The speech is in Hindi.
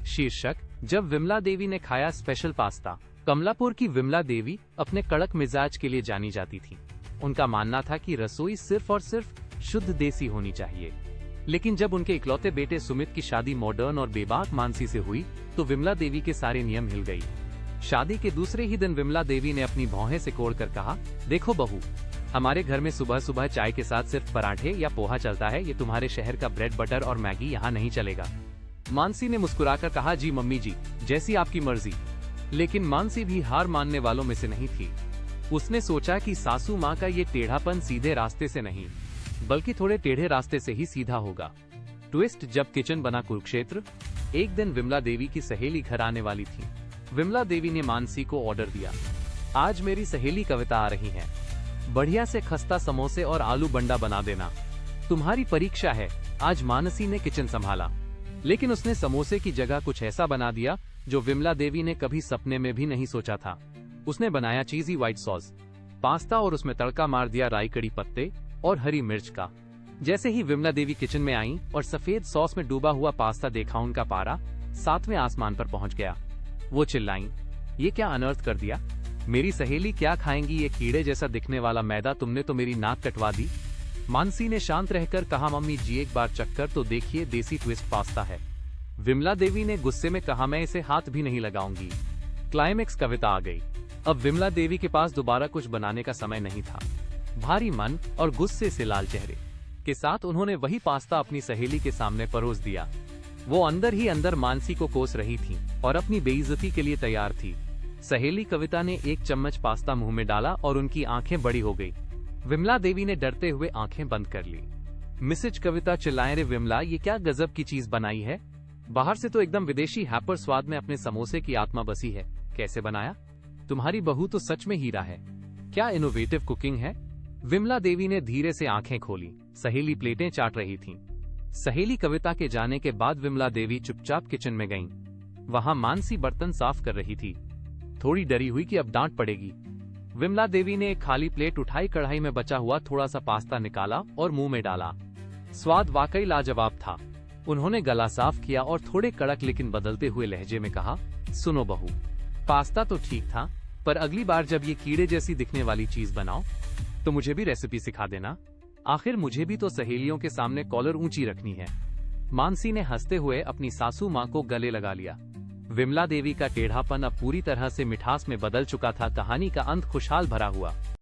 शीर्षक, जब विमला देवी ने खाया स्पेशल पास्ता। कमलापुर की विमला देवी अपने कड़क मिजाज के लिए जानी जाती थी। उनका मानना था कि रसोई सिर्फ और सिर्फ शुद्ध देसी होनी चाहिए। लेकिन जब उनके इकलौते बेटे सुमित की शादी मॉडर्न और बेबाक मानसी से हुई तो विमला देवी के सारे नियम हिल गई। शादी के दूसरे ही दिन विमला देवी ने अपनी भौहें सिकोड़कर कहा, देखो बहू, हमारे घर में सुबह सुबह चाय के साथ सिर्फ पराठे या पोहा चलता है। ये तुम्हारे शहर का ब्रेड बटर और मैगी यहाँ नहीं चलेगा। मानसी ने मुस्कुराकर कहा, जी मम्मी जी, जैसी आपकी मर्जी। लेकिन मानसी भी हार मानने वालों में से नहीं थी। उसने सोचा कि सासू माँ का ये टेढ़ापन सीधे रास्ते से नहीं बल्कि थोड़े टेढ़े रास्ते से ही सीधा होगा। ट्विस्ट, जब किचन बना कुरुक्षेत्र। एक दिन विमला देवी की सहेली घर आने वाली थी। विमला देवी ने मानसी को ऑर्डर दिया, आज मेरी सहेली कविता आ रही है, बढ़िया से खस्ता समोसे और आलू बंडा बना देना, तुम्हारी परीक्षा है। आज मानसी ने किचन संभाला, लेकिन उसने समोसे की जगह कुछ ऐसा बना दिया जो विमला देवी ने कभी सपने में भी नहीं सोचा था। उसने बनाया चीजी व्हाइट सॉस पास्ता और उसमें तड़का मार दिया राई कड़ी पत्ते और हरी मिर्च का। जैसे ही विमला देवी किचन में आई और सफेद सॉस में डूबा हुआ पास्ता देखा, उनका पारा 7वें आसमान पर पहुंच गया। वो चिल्लाईं, ये क्या अनर्थ कर दिया? मेरी सहेली क्या खाएंगी ये कीड़े जैसा दिखने वाला मैदा? तुमने तो मेरी नाक कटवा दी। मानसी ने शांत रहकर कहा, मम्मी जी एक बार चक्कर तो देखिए, देसी ट्विस्ट पास्ता है। विमला देवी ने गुस्से में कहा, मैं इसे हाथ भी नहीं लगाऊंगी। क्लाइमेक्स, कविता आ गई। अब विमला देवी के पास दोबारा कुछ बनाने का समय नहीं था। भारी मन और गुस्से से लाल चेहरे के साथ उन्होंने वही पास्ता अपनी सहेली के सामने परोस दिया। वो अंदर ही अंदर मानसी को कोस रही थी और अपनी बेइज्जती के लिए तैयार थी। सहेली कविता ने एक चम्मच पास्ता मुंह में डाला और उनकी आंखें बड़ी हो गई। विमला देवी ने डरते हुए आंखें बंद कर ली। मिसेज कविता चिल्लाए, रे विमला, ये क्या गजब की चीज बनाई है? बाहर से तो एकदम विदेशी हैपर स्वाद में अपने समोसे की आत्मा बसी है। कैसे बनाया? तुम्हारी बहू तो सच में हीरा है। क्या इनोवेटिव कुकिंग है। विमला देवी ने धीरे से आंखें खोली। सहेली प्लेटें चाट रही थीं। सहेली कविता के जाने के बाद विमला देवी चुपचाप किचन में गईं। वहां मानसी बर्तन साफ कर रही थी, थोड़ी डरी हुई कि अब डांट पड़ेगी। विमला देवी ने एक खाली प्लेट उठाई, कढ़ाई में बचा हुआ थोड़ा सा पास्ता निकाला और मुंह में डाला। स्वाद वाकई लाजवाब था। उन्होंने गला साफ किया और थोड़े कड़क लेकिन बदलते हुए लहजे में कहा, सुनो बहू, पास्ता तो ठीक था, पर अगली बार जब ये कीड़े जैसी दिखने वाली चीज बनाओ तो मुझे भी रेसिपी सिखा देना। आखिर मुझे भी तो सहेलियों के सामने कॉलर ऊंची रखनी है। मानसी ने हंसते हुए अपनी सासू माँ को गले लगा लिया। विमला देवी का टेढ़ापन अब पूरी तरह से मिठास में बदल चुका था। कहानी का अंत खुशहाल भरा हुआ।